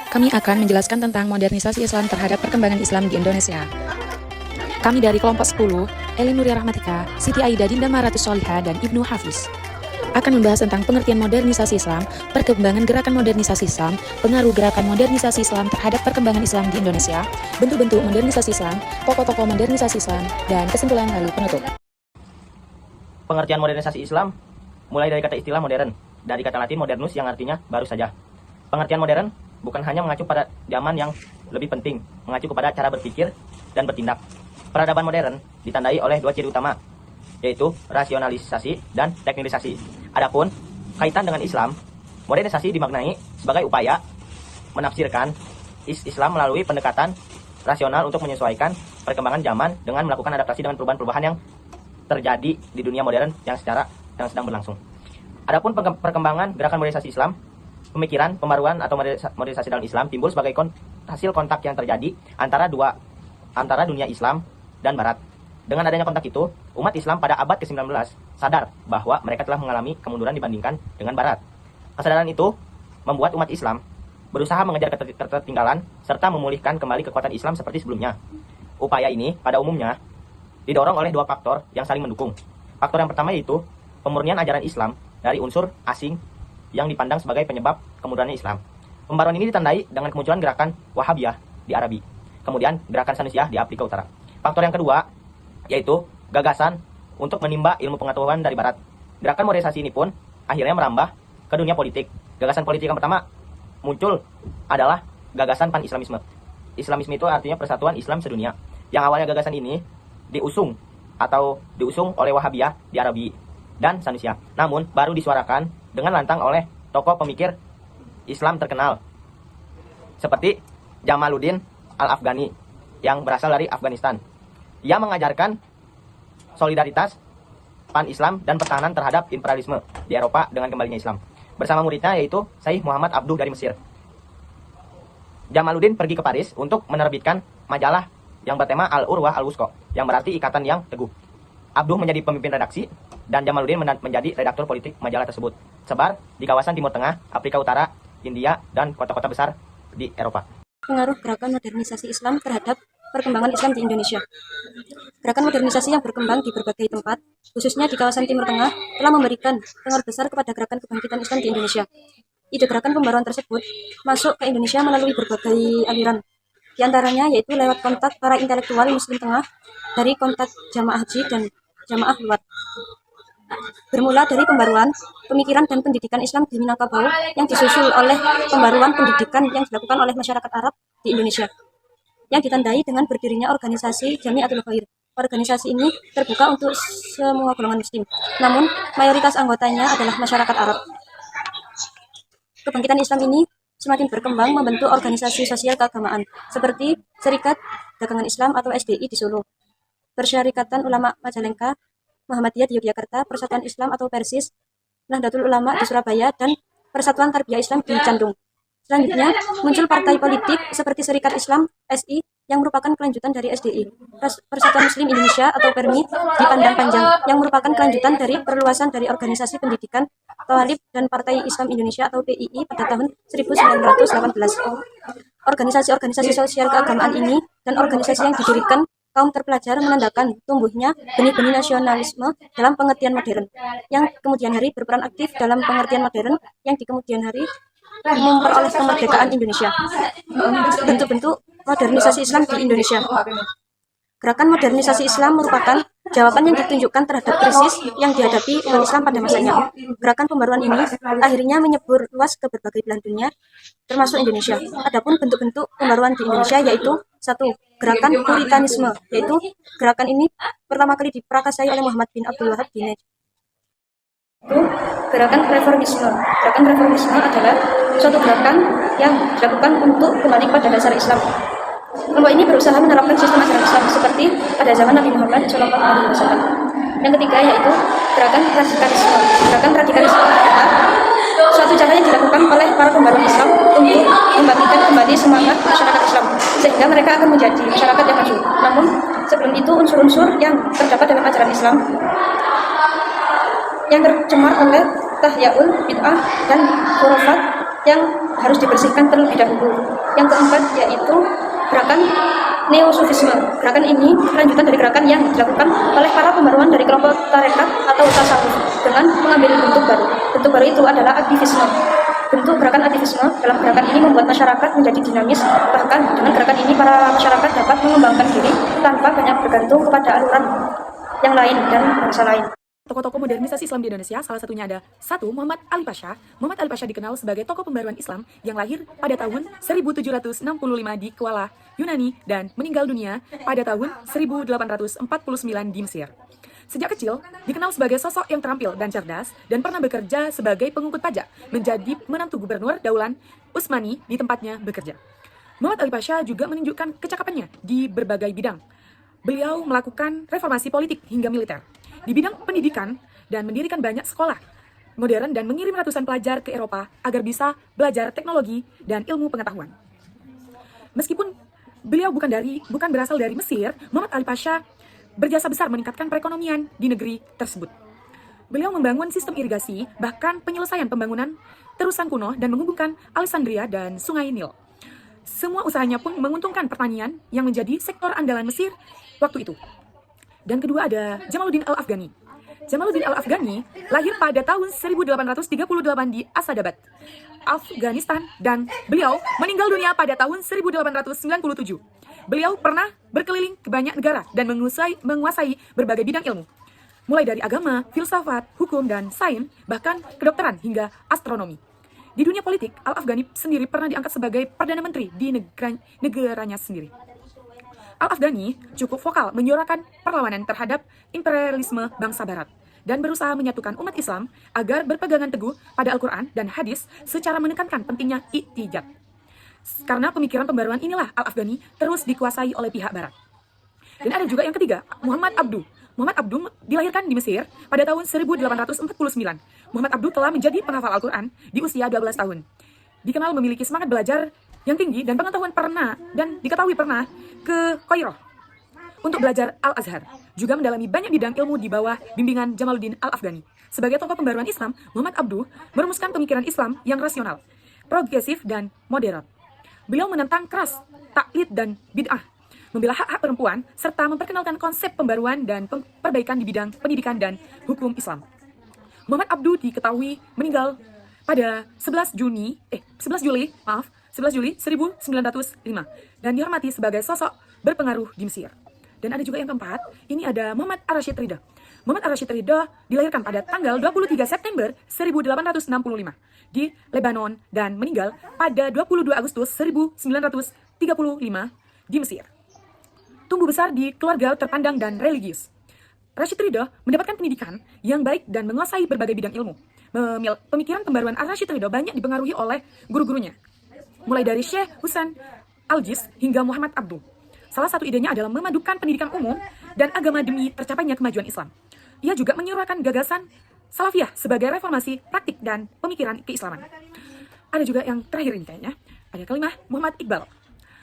Kami akan menjelaskan tentang modernisasi Islam terhadap perkembangan Islam di Indonesia. Kami dari kelompok 10, Eli Nuria Rahmatika, Siti Aida Dinda Maratus Soliha, dan Ibnu Hafiz akan membahas tentang pengertian modernisasi Islam, perkembangan gerakan modernisasi Islam, pengaruh gerakan modernisasi Islam terhadap perkembangan Islam di Indonesia, bentuk-bentuk modernisasi Islam, tokoh-tokoh modernisasi Islam, dan kesimpulan lalu penutup. Pengertian modernisasi Islam mulai dari kata istilah modern, dari kata Latin modernus yang artinya baru saja. Pengertian modern bukan hanya mengacu pada zaman yang lebih penting, mengacu kepada cara berpikir dan bertindak. Peradaban modern ditandai oleh dua ciri utama, yaitu rasionalisasi dan teknilisasi. Adapun kaitan dengan Islam, modernisasi dimaknai sebagai upaya menafsirkan Islam melalui pendekatan rasional untuk menyesuaikan perkembangan zaman dengan melakukan adaptasi dengan perubahan-perubahan yang terjadi di dunia modern yang sedang berlangsung. Adapun perkembangan gerakan modernisasi Islam, pemikiran pembaruan atau modernisasi dalam Islam timbul sebagai hasil kontak yang terjadi antara dunia Islam dan Barat. Dengan adanya kontak itu, umat Islam pada abad ke-19 sadar bahwa mereka telah mengalami kemunduran dibandingkan dengan Barat. Kesadaran itu membuat umat Islam berusaha mengejar ketertinggalan serta memulihkan kembali kekuatan Islam seperti sebelumnya. Upaya ini pada umumnya didorong oleh dua faktor yang saling mendukung. Faktor yang pertama yaitu pemurnian ajaran Islam dari unsur asing yang dipandang sebagai penyebab kemundurannya Islam. Pembaruan ini ditandai dengan kemunculan gerakan Wahabiyah di Arabi, kemudian gerakan Sanusiah di Afrika Utara. Faktor yang kedua yaitu gagasan untuk menimba ilmu pengetahuan dari Barat. Gerakan modernisasi ini pun akhirnya merambah ke dunia politik. Gagasan politik yang pertama muncul adalah gagasan pan-islamisme. Islamisme itu artinya persatuan Islam sedunia. Yang awalnya gagasan ini diusung oleh Wahabiyah di Arabi dan Sanusiah. Namun baru disuarakan dengan lantang oleh tokoh pemikir Islam terkenal seperti Jamaluddin Al-Afghani yang berasal dari Afghanistan. Ia mengajarkan solidaritas pan-Islam dan pertahanan terhadap imperialisme di Eropa dengan kembalinya Islam. Bersama muridnya yaitu Syekh Muhammad Abduh dari Mesir. Jamaluddin pergi ke Paris untuk menerbitkan majalah yang bertema Al-Urwah Al-Wusqa, yang berarti ikatan yang teguh. Abduh menjadi pemimpin redaksi dan Jamaluddin menjadi redaktur politik majalah tersebut. Sebar di kawasan Timur Tengah, Afrika Utara, India, dan kota-kota besar di Eropa. Pengaruh gerakan modernisasi Islam terhadap perkembangan Islam di Indonesia. Gerakan modernisasi yang berkembang di berbagai tempat, khususnya di kawasan Timur Tengah, telah memberikan pengaruh besar kepada gerakan kebangkitan Islam di Indonesia. Ide gerakan pembaruan tersebut masuk ke Indonesia melalui berbagai aliran. Di antaranya yaitu lewat kontak para intelektual Muslim Tengah dari kontak jamaah haji dan jamaah luar. Bermula dari pembaruan, pemikiran dan pendidikan Islam di Minangkabau yang disusul oleh pembaruan pendidikan yang dilakukan oleh masyarakat Arab di Indonesia, yang ditandai dengan berdirinya organisasi Jamiatul Khair. Organisasi ini terbuka untuk semua golongan muslim, namun mayoritas anggotanya adalah masyarakat Arab. Kebangkitan Islam ini semakin berkembang membentuk organisasi sosial keagamaan, seperti Serikat Dagangan Islam atau SDI di Solo, Persyarikatan Ulama Majalengka, Muhammadiyah di Yogyakarta, Persatuan Islam atau Persis, Nahdlatul Ulama di Surabaya, dan Persatuan Tarbiyah Islam di Bandung. Selanjutnya, muncul partai politik seperti Serikat Islam (SI) yang merupakan kelanjutan dari SDI, Persatuan Muslim Indonesia atau PERMI di Pandang Panjang, yang merupakan kelanjutan dari perluasan dari organisasi pendidikan Thalib, dan Partai Islam Indonesia atau PII pada tahun 1918. Organisasi-organisasi sosial keagamaan ini dan organisasi yang didirikan kaum terpelajar menandakan tumbuhnya benih-benih nasionalisme dalam pengertian modern, yang kemudian hari berperan aktif dalam pengertian modern yang di kemudian hari memperoleh kemerdekaan Indonesia. Bentuk-bentuk modernisasi Islam di Indonesia. Gerakan modernisasi Islam merupakan jawaban yang ditunjukkan terhadap krisis yang dihadapi umat Islam pada masanya. Gerakan pembaruan ini akhirnya menyebur luas ke berbagai belahan dunia, termasuk Indonesia. Adapun bentuk-bentuk pembaruan di Indonesia yaitu: 1. Gerakan Puritanisme, yaitu gerakan ini pertama kali diprakarsai oleh Muhammad bin Abdul Wahab di Najd. Gerakan Reformisme. Gerakan Reformisme adalah suatu gerakan yang dilakukan untuk kembali pada dasar Islam. Kelompok ini berusaha menerapkan sistem ajaran Islam seperti pada zaman Nabi Muhammad SAW. Yang ketiga yaitu gerakan radikalisme. Gerakan radikalisme adalah suatu cara yang dilakukan oleh para pembaruan Islam untuk membangkitkan kembali semangat masyarakat Islam sehingga mereka akan menjadi masyarakat yang maju. Namun sebelum itu unsur-unsur yang terdapat dalam ajaran Islam yang tercemar oleh tahya'ul bid'ah dan khurafat yang harus dibersihkan terlebih dahulu. Yang keempat yaitu gerakan Neosufisme. Gerakan ini lanjutan dari gerakan yang dilakukan oleh para pembaruan dari kelompok tarekat atau tasawuf dengan mengambil bentuk baru. Bentuk baru itu adalah aktivisme. Bentuk gerakan aktivisme dalam gerakan ini membuat masyarakat menjadi dinamis, bahkan dengan gerakan ini para masyarakat dapat mengembangkan diri tanpa banyak bergantung kepada aluran yang lain dan bangsa lain. Tokoh-tokoh modernisasi Islam di Indonesia, salah satunya ada 1. Muhammad Ali Pasha. Muhammad Ali Pasha dikenal sebagai tokoh pembaruan Islam yang lahir pada tahun 1765 di Kuala, Yunani dan meninggal dunia pada tahun 1849 di Mesir. Sejak kecil, dikenal sebagai sosok yang terampil dan cerdas dan pernah bekerja sebagai pengungkut pajak, menjadi menantu gubernur Daulan Utsmani di tempatnya bekerja. Muhammad Ali Pasha juga menunjukkan kecakapannya di berbagai bidang. Beliau melakukan reformasi politik hingga militer di bidang pendidikan dan mendirikan banyak sekolah modern dan mengirim ratusan pelajar ke Eropa agar bisa belajar teknologi dan ilmu pengetahuan. Meskipun beliau bukan berasal dari Mesir, Muhammad Ali Pasha berjasa besar meningkatkan perekonomian di negeri tersebut. Beliau membangun sistem irigasi, bahkan penyelesaian pembangunan terusan kuno dan menghubungkan Alexandria dan Sungai Nil. Semua usahanya pun menguntungkan pertanian yang menjadi sektor andalan Mesir waktu itu. Dan kedua ada Jamaluddin Al-Afghani. Jamaluddin Al-Afghani lahir pada tahun 1838 di Asadabad, Afghanistan, dan beliau meninggal dunia pada tahun 1897. Beliau pernah berkeliling ke banyak negara dan menguasai berbagai bidang ilmu, mulai dari agama, filsafat, hukum, dan sains, bahkan kedokteran hingga astronomi. Di dunia politik, Al-Afghani sendiri pernah diangkat sebagai Perdana Menteri di negaranya sendiri. Al-Afghani cukup vokal menyuarakan perlawanan terhadap imperialisme bangsa Barat dan berusaha menyatukan umat Islam agar berpegangan teguh pada Al-Quran dan hadis secara menekankan pentingnya iktijad. Karena pemikiran pembaruan inilah Al-Afghani terus dikuasai oleh pihak Barat. Dan ada juga yang ketiga, Muhammad Abduh. Muhammad Abduh dilahirkan di Mesir pada tahun 1849. Muhammad Abduh telah menjadi penghafal Al-Quran di usia 12 tahun. Dikenal memiliki semangat belajar yang tinggi dan pengetahuan diketahui pernah ke Kairo untuk belajar Al-Azhar. Juga mendalami banyak bidang ilmu di bawah bimbingan Jamaluddin Al-Afghani. Sebagai tokoh pembaruan Islam, Muhammad Abduh merumuskan pemikiran Islam yang rasional, progresif, dan moderat. Beliau menentang keras taklid dan bid'ah, membela hak-hak perempuan, serta memperkenalkan konsep pembaruan dan perbaikan di bidang pendidikan dan hukum Islam. Muhammad Abduh diketahui meninggal pada 11 Juli 1905 dan dihormati sebagai sosok berpengaruh di Mesir. Dan ada juga yang keempat, ini ada Muhammad Ar-Rasyid Ridha. Muhammad Ar-Rasyid Ridha dilahirkan pada tanggal 23 September 1865 di Lebanon dan meninggal pada 22 Agustus 1935 di Mesir. Tumbuh besar di keluarga terpandang dan religius. Rasyid Ridha mendapatkan pendidikan yang baik dan menguasai berbagai bidang ilmu. Pemikiran pembaruan Ar-Rasyid Ridha banyak dipengaruhi oleh guru-gurunya, mulai dari Syekh Husain Al-Jiz hingga Muhammad Abduh. Salah satu idenya adalah memadukan pendidikan umum dan agama demi tercapainya kemajuan Islam. Ia juga menyuarakan gagasan Salafiyah sebagai reformasi praktik dan pemikiran keislaman. Ada juga yang terakhir ini kayaknya, ada kelima, Muhammad Iqbal.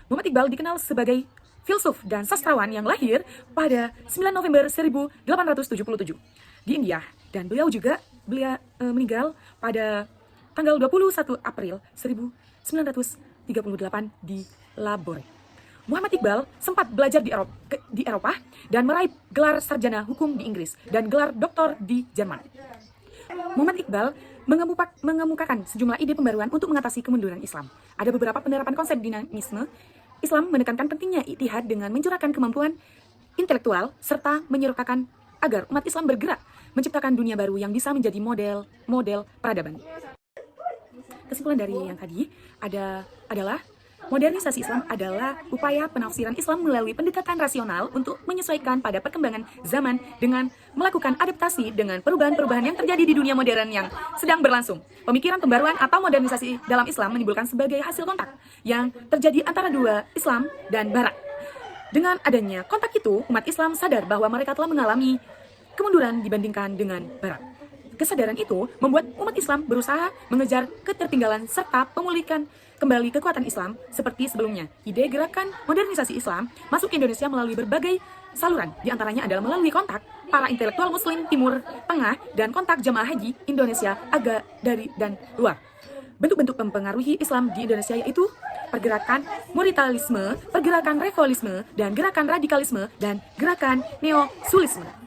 Muhammad Iqbal dikenal sebagai filsuf dan sastrawan yang lahir pada 9 November 1877 di India, dan beliau meninggal pada tanggal 21 April 1938 di Lahore. Muhammad Iqbal sempat belajar di Eropa dan meraih gelar sarjana hukum di Inggris dan gelar doktor di Jerman. Muhammad Iqbal mengemukakan sejumlah ide pembaruan untuk mengatasi kemunduran Islam. Ada beberapa penerapan konsep dinamisme Islam, menekankan pentingnya ittihad dengan mencurahkan kemampuan intelektual serta menyerukan agar umat Islam bergerak menciptakan dunia baru yang bisa menjadi model peradaban. Kesimpulan dari yang tadi adalah modernisasi Islam adalah upaya penafsiran Islam melalui pendekatan rasional untuk menyesuaikan pada perkembangan zaman dengan melakukan adaptasi dengan perubahan-perubahan yang terjadi di dunia modern yang sedang berlangsung. Pemikiran pembaruan atau modernisasi dalam Islam menimbulkan sebagai hasil kontak yang terjadi antara dua Islam dan Barat. Dengan adanya kontak itu, umat Islam sadar bahwa mereka telah mengalami kemunduran dibandingkan dengan Barat. Kesadaran itu membuat umat Islam berusaha mengejar ketertinggalan serta memulihkan kembali kekuatan Islam seperti sebelumnya. Ide gerakan modernisasi Islam masuk ke Indonesia melalui berbagai saluran, di antaranya adalah melalui kontak para intelektual Muslim Timur Tengah dan kontak jamaah haji Indonesia agak dari dan luar. Bentuk-bentuk mempengaruhi Islam di Indonesia yaitu pergerakan Moritalisme, pergerakan Revolisme, dan gerakan radikalisme, dan gerakan Neosulisme.